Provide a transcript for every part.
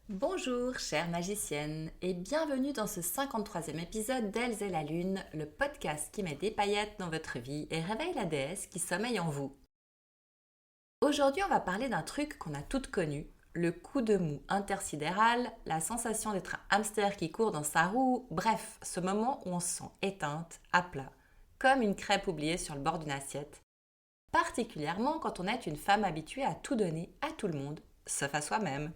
Bonjour chère magicienne et bienvenue dans ce 53e épisode d'Elles et la Lune, le podcast qui met des paillettes dans votre vie et réveille la déesse qui sommeille en vous. Aujourd'hui on va parler d'un truc qu'on a toutes connu, le coup de mou intersidéral, la sensation d'être un hamster qui court dans sa roue, bref, ce moment où on se sent éteinte, à plat, comme une crêpe oubliée sur le bord d'une assiette, particulièrement quand on est une femme habituée à tout donner à tout le monde, sauf à soi-même.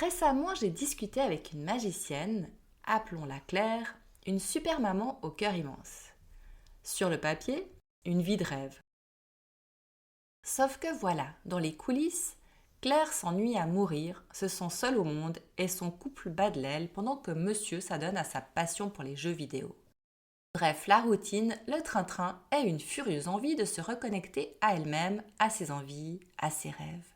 Récemment, j'ai discuté avec une magicienne, appelons-la Claire, une super maman au cœur immense. Sur le papier, une vie de rêve. Sauf que voilà, dans les coulisses, Claire s'ennuie à mourir, se sent seule au monde et son couple bat de l'aile pendant que monsieur s'adonne à sa passion pour les jeux vidéo. Bref, la routine, le train-train et une furieuse envie de se reconnecter à elle-même, à ses envies, à ses rêves.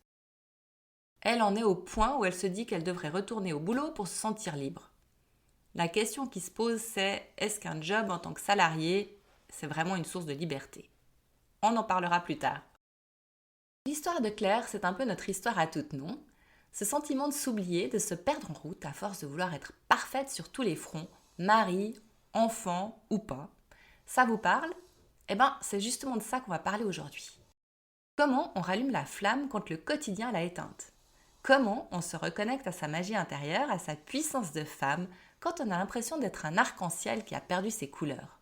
Elle en est au point où elle se dit qu'elle devrait retourner au boulot pour se sentir libre. La question qui se pose, c'est est-ce qu'un job en tant que salarié, c'est vraiment une source de liberté? On en parlera plus tard. L'histoire de Claire, c'est un peu notre histoire à toutes, non? Ce sentiment de s'oublier, de se perdre en route à force de vouloir être parfaite sur tous les fronts, mari, enfant ou pas. Ça vous parle? Eh ben, c'est justement de ça qu'on va parler aujourd'hui. Comment on rallume la flamme quand le quotidien l'a éteinte? Comment on se reconnecte à sa magie intérieure, à sa puissance de femme, quand on a l'impression d'être un arc-en-ciel qui a perdu ses couleurs?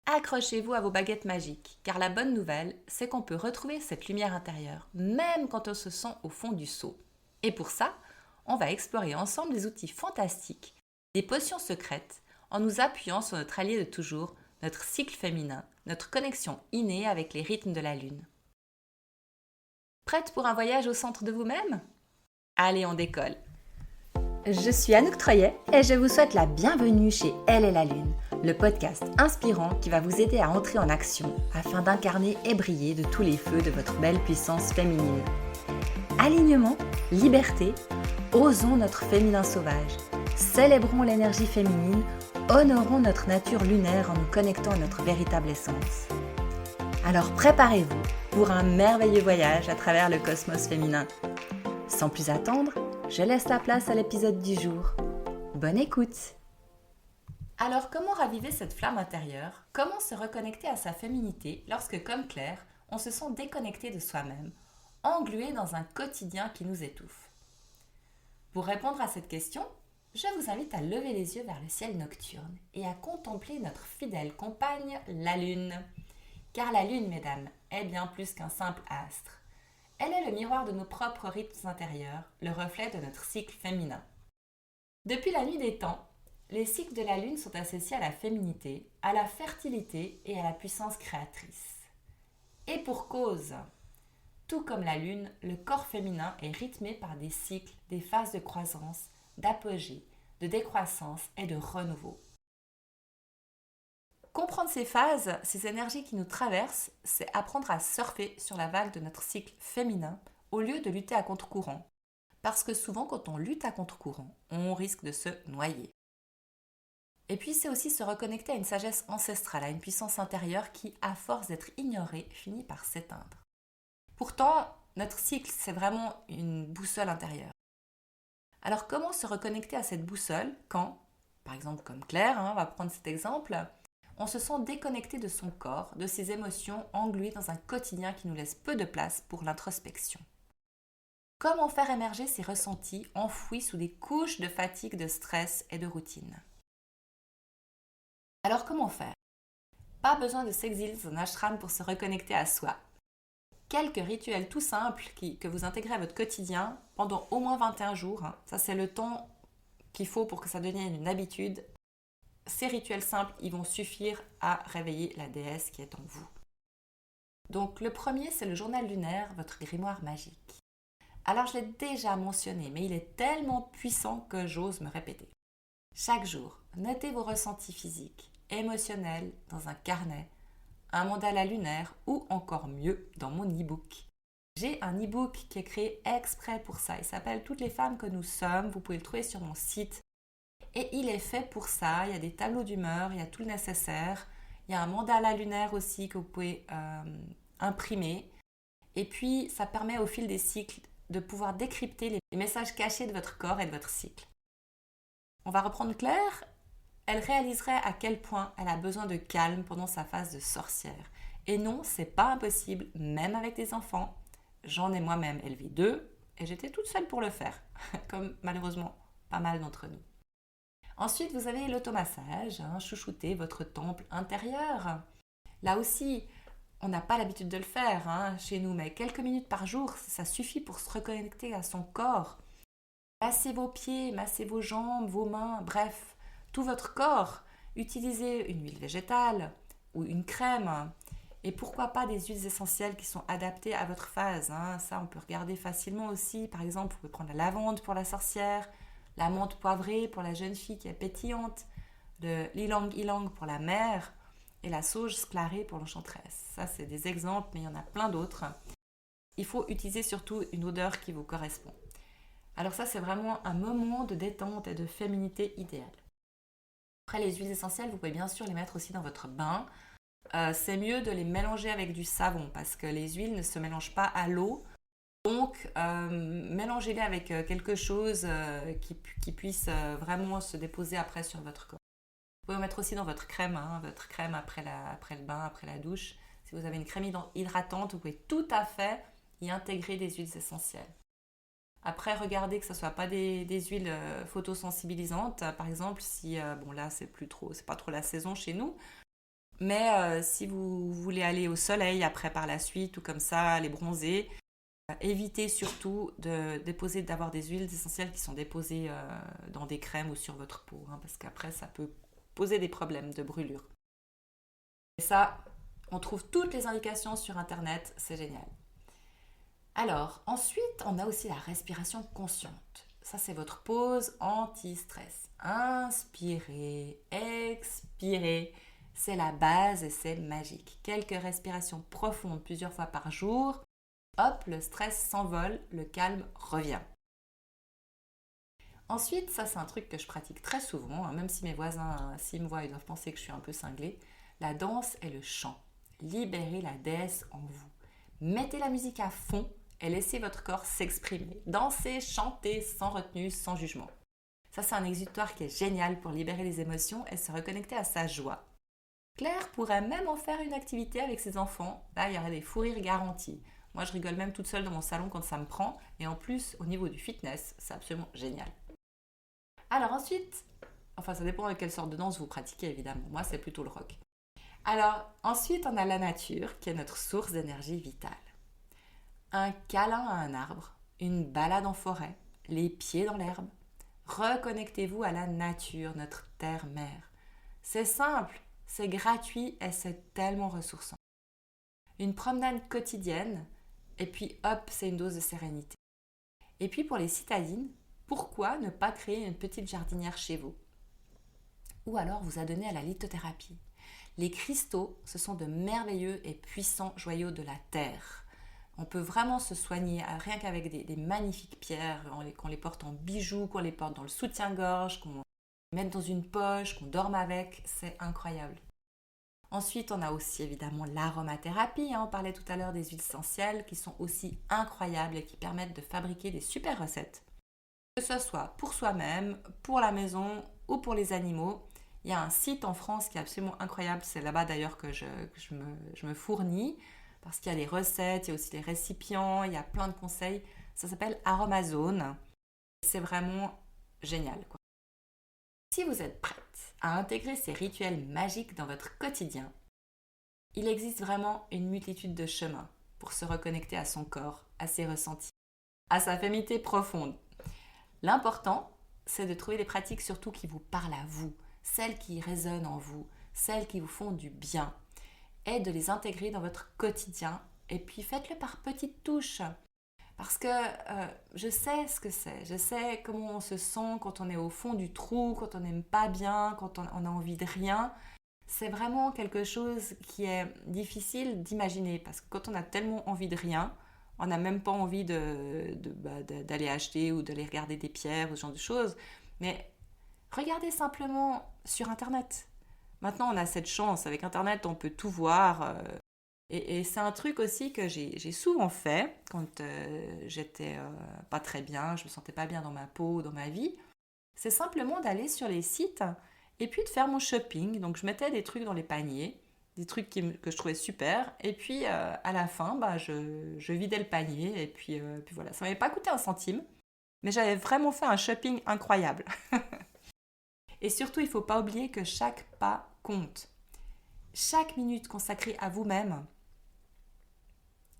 Accrochez-vous à vos baguettes magiques, car la bonne nouvelle, c'est qu'on peut retrouver cette lumière intérieure, même quand on se sent au fond du seau. Et pour ça, on va explorer ensemble des outils fantastiques, des potions secrètes, en nous appuyant sur notre allié de toujours, notre cycle féminin, notre connexion innée avec les rythmes de la lune. Prête pour un voyage au centre de vous-même? Allez, on décolle! Je suis Anouk Troyet et je vous souhaite la bienvenue chez Elle et la Lune, le podcast inspirant qui va vous aider à entrer en action afin d'incarner et briller de tous les feux de votre belle puissance féminine. Alignement, liberté, osons notre féminin sauvage, célébrons l'énergie féminine, honorons notre nature lunaire en nous connectant à notre véritable essence. Alors préparez-vous pour un merveilleux voyage à travers le cosmos féminin. Sans plus attendre, je laisse la place à l'épisode du jour. Bonne écoute! Alors comment raviver cette flamme intérieure? Comment se reconnecter à sa féminité lorsque, comme Claire, on se sent déconnecté de soi-même, englué dans un quotidien qui nous étouffe? Pour répondre à cette question, je vous invite à lever les yeux vers le ciel nocturne et à contempler notre fidèle compagne, la Lune. Car la Lune, mesdames, est bien plus qu'un simple astre. Elle est le miroir de nos propres rythmes intérieurs, le reflet de notre cycle féminin. Depuis la nuit des temps, les cycles de la Lune sont associés à la féminité, à la fertilité et à la puissance créatrice. Et pour cause, tout comme la Lune, le corps féminin est rythmé par des cycles, des phases de croissance, d'apogée, de décroissance et de renouveau. Comprendre ces phases, ces énergies qui nous traversent, c'est apprendre à surfer sur la vague de notre cycle féminin au lieu de lutter à contre-courant. Parce que souvent, quand on lutte à contre-courant, on risque de se noyer. Et puis, c'est aussi se reconnecter à une sagesse ancestrale, à une puissance intérieure qui, à force d'être ignorée, finit par s'éteindre. Pourtant, notre cycle, c'est vraiment une boussole intérieure. Alors, comment se reconnecter à cette boussole quand, par exemple comme Claire, on va prendre cet exemple, on se sent déconnecté de son corps, de ses émotions, englué dans un quotidien qui nous laisse peu de place pour l'introspection. Comment faire émerger ces ressentis enfouis sous des couches de fatigue, de stress et de routine? Alors comment faire? Pas besoin de s'exiler dans un ashram pour se reconnecter à soi. Quelques rituels tout simples que vous intégrez à votre quotidien pendant au moins 21 jours, ça c'est le temps qu'il faut pour que ça devienne une habitude. Ces rituels simples, ils vont suffire à réveiller la déesse qui est en vous. Donc le premier, c'est le journal lunaire, votre grimoire magique. Alors je l'ai déjà mentionné, mais il est tellement puissant que j'ose me répéter. Chaque jour, notez vos ressentis physiques, émotionnels dans un carnet, un mandala lunaire ou encore mieux dans mon e-book. J'ai un e-book qui est créé exprès pour ça. Il s'appelle Toutes les femmes que nous sommes. Vous pouvez le trouver sur mon site. Et il est fait pour ça. Il y a des tableaux d'humeur, il y a tout le nécessaire. Il y a un mandala lunaire aussi que vous pouvez imprimer. Et puis, ça permet au fil des cycles de pouvoir décrypter les messages cachés de votre corps et de votre cycle. On va reprendre Claire. Elle réaliserait à quel point elle a besoin de calme pendant sa phase de sorcière. Et non, c'est pas impossible, même avec des enfants. J'en ai moi-même élevé 2 et j'étais toute seule pour le faire, comme malheureusement pas mal d'entre nous. Ensuite, vous avez l'automassage, chouchouter votre temple intérieur. Là aussi, on n'a pas l'habitude de le faire chez nous, mais quelques minutes par jour, ça suffit pour se reconnecter à son corps. Massez vos pieds, massez vos jambes, vos mains, bref, tout votre corps. Utilisez une huile végétale ou une crème. Et pourquoi pas des huiles essentielles qui sont adaptées à votre phase. Ça, on peut regarder facilement aussi. Par exemple, vous pouvez prendre la lavande pour la sorcière, la menthe poivrée pour la jeune fille qui est pétillante, le ylang-ylang pour la mère et la sauge sclarée pour l'enchanteresse. Ça, c'est des exemples, mais il y en a plein d'autres. Il faut utiliser surtout une odeur qui vous correspond. Alors ça, c'est vraiment un moment de détente et de féminité idéal. Après, les huiles essentielles, vous pouvez bien sûr les mettre aussi dans votre bain. C'est mieux de les mélanger avec du savon parce que les huiles ne se mélangent pas à l'eau. Donc, mélangez-les avec quelque chose qui puisse vraiment se déposer après sur votre corps. Vous pouvez en mettre aussi dans votre crème après le bain, après la douche. Si vous avez une crème hydratante, vous pouvez tout à fait y intégrer des huiles essentielles. Après, regardez que ce ne soit pas des huiles photosensibilisantes. Par exemple, si, là, c'est pas trop la saison chez nous. Mais si vous voulez aller au soleil après par la suite ou comme ça, aller bronzer, évitez surtout d'avoir des huiles essentielles qui sont déposées dans des crèmes ou sur votre peau, parce qu'après ça peut poser des problèmes de brûlure. Et ça, on trouve toutes les indications sur internet, c'est génial. Alors, ensuite, on a aussi la respiration consciente. Ça, c'est votre pause anti-stress. Inspirez, expirez. C'est la base et c'est magique. Quelques respirations profondes plusieurs fois par jour. Hop, le stress s'envole, le calme revient. Ensuite, ça c'est un truc que je pratique très souvent, même si mes voisins, s'ils me voient, ils doivent penser que je suis un peu cinglée. La danse et le chant. Libérez la déesse en vous. Mettez la musique à fond et laissez votre corps s'exprimer. Dansez, chantez sans retenue, sans jugement. Ça c'est un exutoire qui est génial pour libérer les émotions et se reconnecter à sa joie. Claire pourrait même en faire une activité avec ses enfants. Là, il y aurait des fous rires garantis. Moi, je rigole même toute seule dans mon salon quand ça me prend. Et en plus, au niveau du fitness, c'est absolument génial. Alors ensuite, ça dépend de quelle sorte de danse vous pratiquez, évidemment. Moi, c'est plutôt le rock. Alors ensuite, on a la nature, qui est notre source d'énergie vitale. Un câlin à un arbre, une balade en forêt, les pieds dans l'herbe. Reconnectez-vous à la nature, notre terre-mère. C'est simple. C'est gratuit et c'est tellement ressourçant. Une promenade quotidienne et puis hop, c'est une dose de sérénité. Et puis pour les citadines, pourquoi ne pas créer une petite jardinière chez vous? Ou alors vous adonner à la lithothérapie. Les cristaux, ce sont de merveilleux et puissants joyaux de la terre. On peut vraiment se soigner rien qu'avec des magnifiques pierres, qu'on les porte en bijoux, qu'on les porte dans le soutien-gorge, qu'on mettre dans une poche, qu'on dorme avec, c'est incroyable. Ensuite, on a aussi évidemment l'aromathérapie. On parlait tout à l'heure des huiles essentielles qui sont aussi incroyables et qui permettent de fabriquer des super recettes. Que ce soit pour soi-même, pour la maison ou pour les animaux. Il y a un site en France qui est absolument incroyable. C'est là-bas d'ailleurs que je me fournis parce qu'il y a les recettes, il y a aussi les récipients, il y a plein de conseils. Ça s'appelle Aromazone. C'est vraiment génial, quoi. Si vous êtes prête à intégrer ces rituels magiques dans votre quotidien, il existe vraiment une multitude de chemins pour se reconnecter à son corps, à ses ressentis, à sa féminité profonde. L'important, c'est de trouver des pratiques surtout qui vous parlent à vous, celles qui résonnent en vous, celles qui vous font du bien, et de les intégrer dans votre quotidien. Et puis faites-le par petites touches. Parce que je sais ce que c'est, je sais comment on se sent quand on est au fond du trou, quand on n'aime pas bien, quand on a envie de rien. C'est vraiment quelque chose qui est difficile d'imaginer parce que quand on a tellement envie de rien, on n'a même pas envie d'aller acheter ou d'aller regarder des pierres ou ce genre de choses. Mais regardez simplement sur Internet. Maintenant, on a cette chance. Avec Internet, on peut tout voir. Et c'est un truc aussi que j'ai souvent fait quand j'étais pas très bien, je me sentais pas bien dans ma peau, dans ma vie. C'est simplement d'aller sur les sites et puis de faire mon shopping. Donc je mettais des trucs dans les paniers, des trucs que je trouvais super. Et puis à la fin, je vidais le panier. Et puis voilà, ça m'avait pas coûté un centime. Mais j'avais vraiment fait un shopping incroyable. Et surtout, il ne faut pas oublier que chaque pas compte. Chaque minute consacrée à vous-même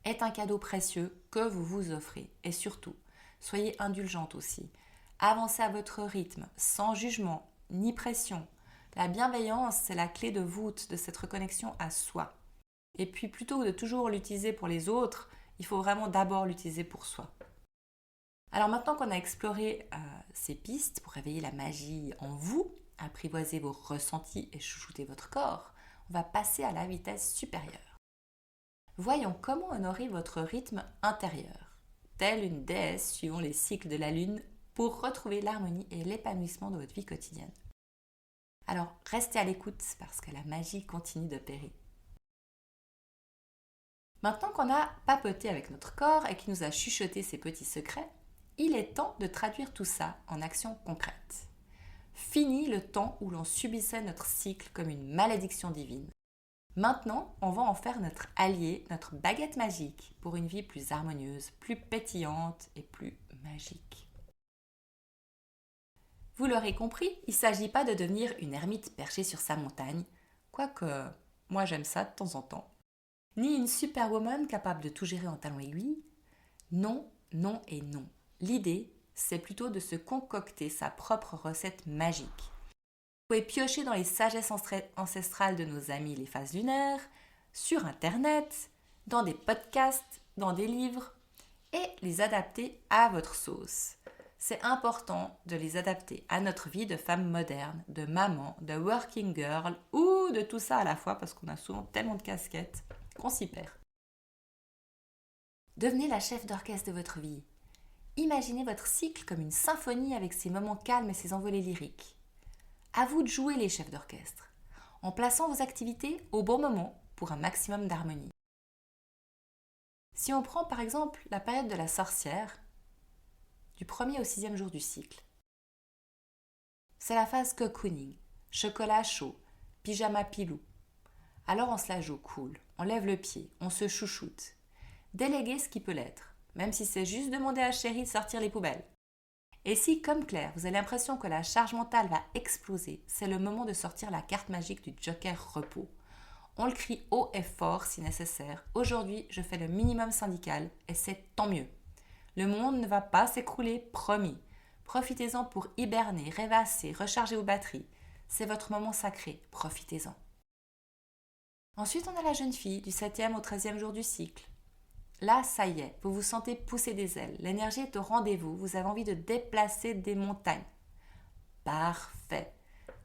est un cadeau précieux que vous vous offrez. Et surtout, soyez indulgente aussi. Avancez à votre rythme, sans jugement ni pression. La bienveillance, c'est la clé de voûte de cette reconnexion à soi. Et puis, plutôt que de toujours l'utiliser pour les autres, il faut vraiment d'abord l'utiliser pour soi. Alors maintenant qu'on a exploré ces pistes pour réveiller la magie en vous, apprivoiser vos ressentis et chouchouter votre corps, on va passer à la vitesse supérieure. Voyons comment honorer votre rythme intérieur, telle une déesse suivant les cycles de la lune pour retrouver l'harmonie et l'épanouissement de votre vie quotidienne. Alors restez à l'écoute parce que la magie continue d'opérer. Maintenant qu'on a papoté avec notre corps et qu'il nous a chuchoté ses petits secrets, il est temps de traduire tout ça en actions concrètes. Fini le temps où l'on subissait notre cycle comme une malédiction divine. Maintenant, on va en faire notre allié, notre baguette magique pour une vie plus harmonieuse, plus pétillante et plus magique. Vous l'aurez compris, il ne s'agit pas de devenir une ermite perchée sur sa montagne, quoique moi j'aime ça de temps en temps, ni une superwoman capable de tout gérer en talons aiguilles. Non, non et non. L'idée, c'est plutôt de se concocter sa propre recette magique. Vous pouvez piocher dans les sagesses ancestrales de nos amis les phases lunaires, sur Internet, dans des podcasts, dans des livres, et les adapter à votre sauce. C'est important de les adapter à notre vie de femme moderne, de maman, de working girl, ou de tout ça à la fois, parce qu'on a souvent tellement de casquettes qu'on s'y perd. Devenez la chef d'orchestre de votre vie. Imaginez votre cycle comme une symphonie avec ses moments calmes et ses envolées lyriques. À vous de jouer les chefs d'orchestre, en plaçant vos activités au bon moment pour un maximum d'harmonie. Si on prend par exemple la période de la sorcière, du 1er au 6e jour du cycle, c'est la phase cocooning, chocolat chaud, pyjama pilou. Alors on se la joue cool, on lève le pied, on se chouchoute. Déléguez ce qui peut l'être, même si c'est juste demander à chérie de sortir les poubelles. Et si, comme Claire, vous avez l'impression que la charge mentale va exploser, c'est le moment de sortir la carte magique du Joker repos. On le crie haut et fort si nécessaire. Aujourd'hui, je fais le minimum syndical et c'est tant mieux. Le monde ne va pas s'écrouler, promis. Profitez-en pour hiberner, rêvasser, recharger vos batteries. C'est votre moment sacré, profitez-en. Ensuite, on a la jeune fille du 7e au 13e jour du cycle. Là, ça y est, vous vous sentez pousser des ailes, l'énergie est au rendez-vous, vous avez envie de déplacer des montagnes. Parfait.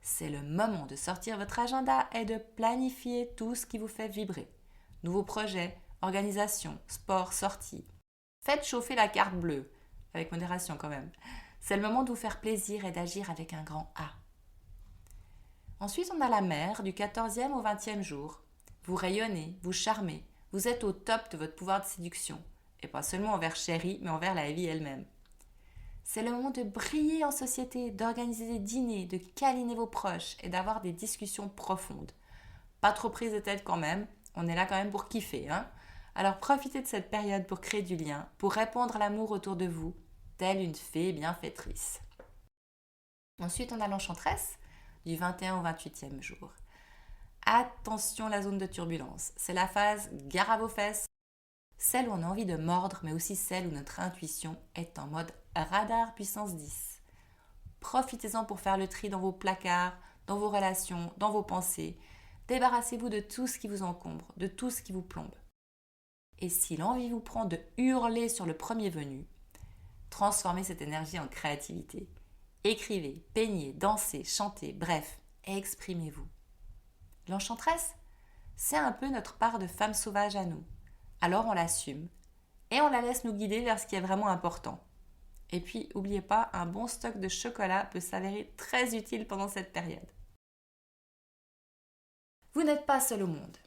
C'est le moment de sortir votre agenda et de planifier tout ce qui vous fait vibrer. Nouveaux projets, organisation, sport, sortie. Faites chauffer la carte bleue, avec modération quand même. C'est le moment de vous faire plaisir et d'agir avec un grand A. Ensuite, on a la mer du 14e au 20e jour. Vous rayonnez, vous charmez. Vous êtes au top de votre pouvoir de séduction, et pas seulement envers chérie, mais envers la vie elle-même. C'est le moment de briller en société, d'organiser des dîners, de câliner vos proches et d'avoir des discussions profondes. Pas trop prise de tête quand même, on est là quand même pour kiffer, hein. Alors profitez de cette période pour créer du lien, pour répandre l'amour autour de vous, telle une fée bienfaitrice. Ensuite, on a l'enchanteresse, du 21 au 28e jour. Attention la zone de turbulence, c'est la phase gare à vos fesses, celle où on a envie de mordre mais aussi celle où notre intuition est en mode radar puissance 10. Profitez-en pour faire le tri dans vos placards, dans vos relations, dans vos pensées. Débarrassez-vous de tout ce qui vous encombre, de tout ce qui vous plombe. Et si l'envie vous prend de hurler sur le premier venu, transformez cette énergie en créativité. Écrivez, peignez, dansez, chantez, bref, exprimez-vous. L'enchanteresse, c'est un peu notre part de femme sauvage à nous. Alors on l'assume et on la laisse nous guider vers ce qui est vraiment important. Et puis, n'oubliez pas, un bon stock de chocolat peut s'avérer très utile pendant cette période. Vous n'êtes pas seul au monde.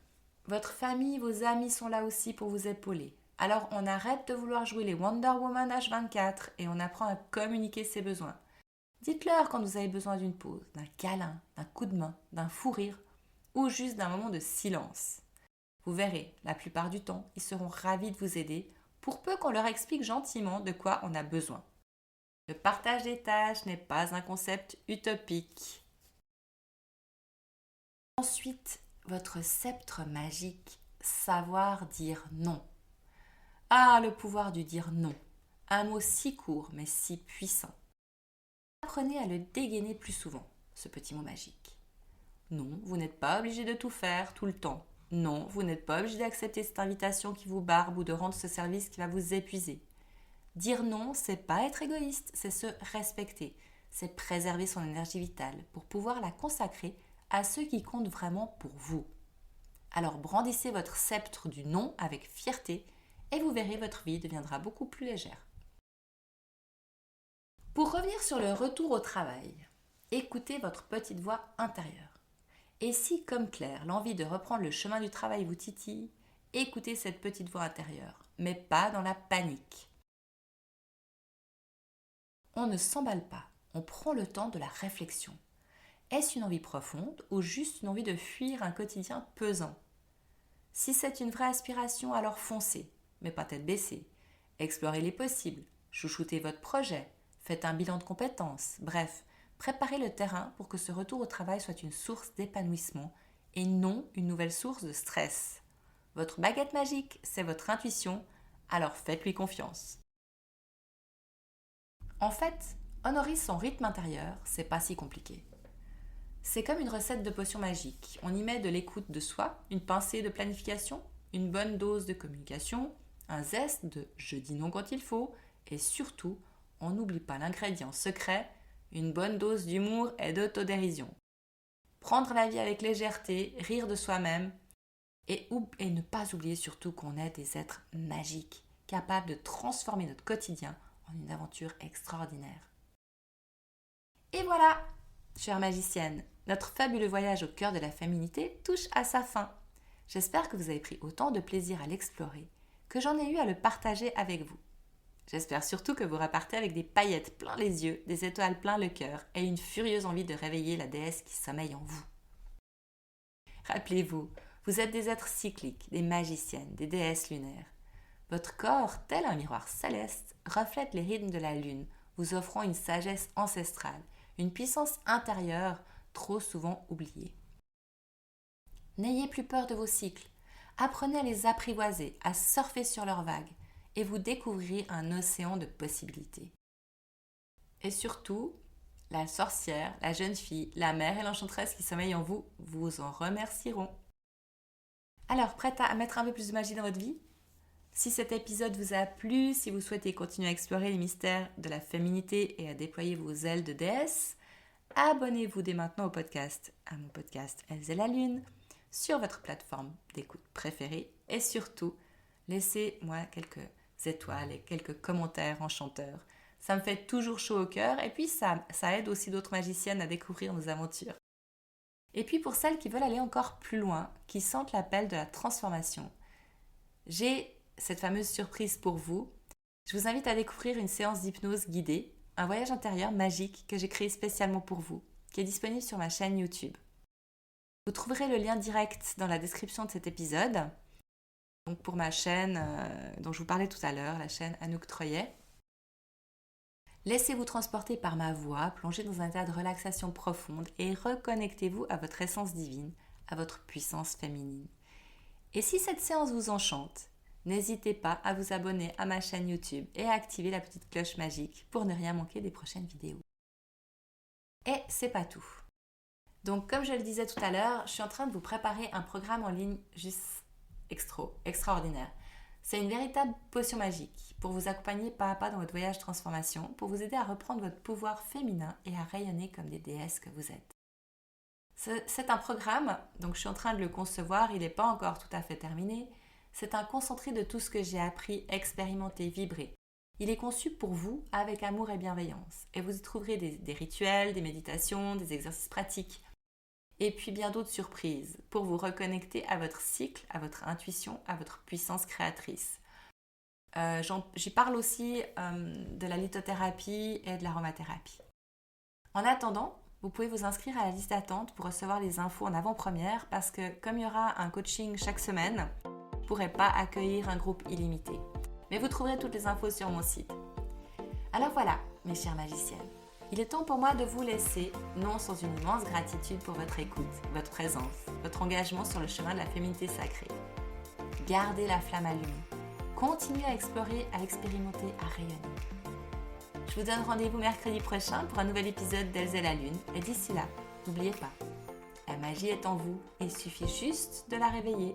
Votre famille, vos amis sont là aussi pour vous épauler. Alors on arrête de vouloir jouer les Wonder Woman H24 et on apprend à communiquer ses besoins. Dites-leur quand vous avez besoin d'une pause, d'un câlin, d'un coup de main, d'un fou rire ou juste d'un moment de silence. Vous verrez, la plupart du temps, ils seront ravis de vous aider pour peu qu'on leur explique gentiment de quoi on a besoin. Le partage des tâches n'est pas un concept utopique. Ensuite, votre sceptre magique, savoir dire non. Ah, le pouvoir du dire non. Un mot si court mais si puissant. Apprenez à le dégainer plus souvent, ce petit mot magique. Non, vous n'êtes pas obligé de tout faire tout le temps. Non, vous n'êtes pas obligé d'accepter cette invitation qui vous barbe ou de rendre ce service qui va vous épuiser. Dire non, c'est pas être égoïste, c'est se respecter. C'est préserver son énergie vitale pour pouvoir la consacrer à ceux qui comptent vraiment pour vous. Alors brandissez votre sceptre du non avec fierté et vous verrez, votre vie deviendra beaucoup plus légère. Pour revenir sur le retour au travail, écoutez votre petite voix intérieure. Et si, comme Claire, l'envie de reprendre le chemin du travail vous titille, écoutez cette petite voix intérieure, mais pas dans la panique. On ne s'emballe pas, on prend le temps de la réflexion. Est-ce une envie profonde ou juste une envie de fuir un quotidien pesant ? Si c'est une vraie aspiration, alors foncez, mais pas tête baissée. Explorez les possibles, chouchoutez votre projet, faites un bilan de compétences, bref, préparez le terrain pour que ce retour au travail soit une source d'épanouissement et non une nouvelle source de stress. Votre baguette magique, c'est votre intuition, alors faites-lui confiance. En fait, honorer son rythme intérieur, c'est pas si compliqué. C'est comme une recette de potion magique. On y met de l'écoute de soi, une pincée de planification, une bonne dose de communication, un zeste de « je dis non quand il faut » et surtout, on n'oublie pas l'ingrédient secret, une bonne dose d'humour et d'autodérision. Prendre la vie avec légèreté, rire de soi-même et ne pas oublier surtout qu'on est des êtres magiques, capables de transformer notre quotidien en une aventure extraordinaire. Et voilà, chère magicienne, notre fabuleux voyage au cœur de la féminité touche à sa fin. J'espère que vous avez pris autant de plaisir à l'explorer que j'en ai eu à le partager avec vous. J'espère surtout que vous repartez avec des paillettes plein les yeux, des étoiles plein le cœur et une furieuse envie de réveiller la déesse qui sommeille en vous. Rappelez-vous, vous êtes des êtres cycliques, des magiciennes, des déesses lunaires. Votre corps, tel un miroir céleste, reflète les rythmes de la lune, vous offrant une sagesse ancestrale, une puissance intérieure trop souvent oubliée. N'ayez plus peur de vos cycles. Apprenez à les apprivoiser, à surfer sur leurs vagues et vous découvrirez un océan de possibilités. Et surtout, la sorcière, la jeune fille, la mère et l'enchanteresse qui sommeillent en vous vous en remercieront. Alors, prête à mettre un peu plus de magie dans votre vie ? Si cet épisode vous a plu, si vous souhaitez continuer à explorer les mystères de la féminité et à déployer vos ailes de déesse, abonnez-vous dès maintenant au podcast, à mon podcast Elles et la Lune, sur votre plateforme d'écoute préférée et surtout, laissez-moi quelques étoiles et quelques commentaires enchanteurs. Ça me fait toujours chaud au cœur et puis ça aide aussi d'autres magiciennes à découvrir nos aventures. Et puis pour celles qui veulent aller encore plus loin, qui sentent l'appel de la transformation, j'ai cette fameuse surprise pour vous. Je vous invite à découvrir une séance d'hypnose guidée, un voyage intérieur magique que j'ai créé spécialement pour vous, qui est disponible sur ma chaîne YouTube. Vous trouverez le lien direct dans la description de cet épisode. Donc pour ma chaîne dont je vous parlais tout à l'heure, la chaîne Anouk Troyet. Laissez-vous transporter par ma voix, plongez dans un état de relaxation profonde et reconnectez-vous à votre essence divine, à votre puissance féminine. Et si cette séance vous enchante, n'hésitez pas à vous abonner à ma chaîne YouTube et à activer la petite cloche magique pour ne rien manquer des prochaines vidéos. Et c'est pas tout. Donc comme je le disais tout à l'heure, je suis en train de vous préparer un programme en ligne juste extraordinaire. C'est une véritable potion magique pour vous accompagner pas à pas dans votre voyage de transformation, pour vous aider à reprendre votre pouvoir féminin et à rayonner comme des déesses que vous êtes. C'est un programme, donc je suis en train de le concevoir, il n'est pas encore tout à fait terminé. C'est un concentré de tout ce que j'ai appris, expérimenté, vibré. Il est conçu pour vous avec amour et bienveillance. Et vous y trouverez des rituels, des méditations, des exercices pratiques. et puis bien d'autres surprises pour vous reconnecter à votre cycle, à votre intuition, à votre puissance créatrice. J'y parle aussi de la lithothérapie et de l'aromathérapie. En attendant, vous pouvez vous inscrire à la liste d'attente pour recevoir les infos en avant-première parce que comme il y aura un coaching chaque semaine, je ne pourrai pas accueillir un groupe illimité. Mais vous trouverez toutes les infos sur mon site. Alors voilà, mes chères magiciennes, il est temps pour moi de vous laisser, non sans une immense gratitude pour votre écoute, votre présence, votre engagement sur le chemin de la féminité sacrée. Gardez la flamme allumée. Continuez à explorer, à expérimenter, à rayonner. Je vous donne rendez-vous mercredi prochain pour un nouvel épisode d'Else et la Lune. Et d'ici là, n'oubliez pas, la magie est en vous et il suffit juste de la réveiller.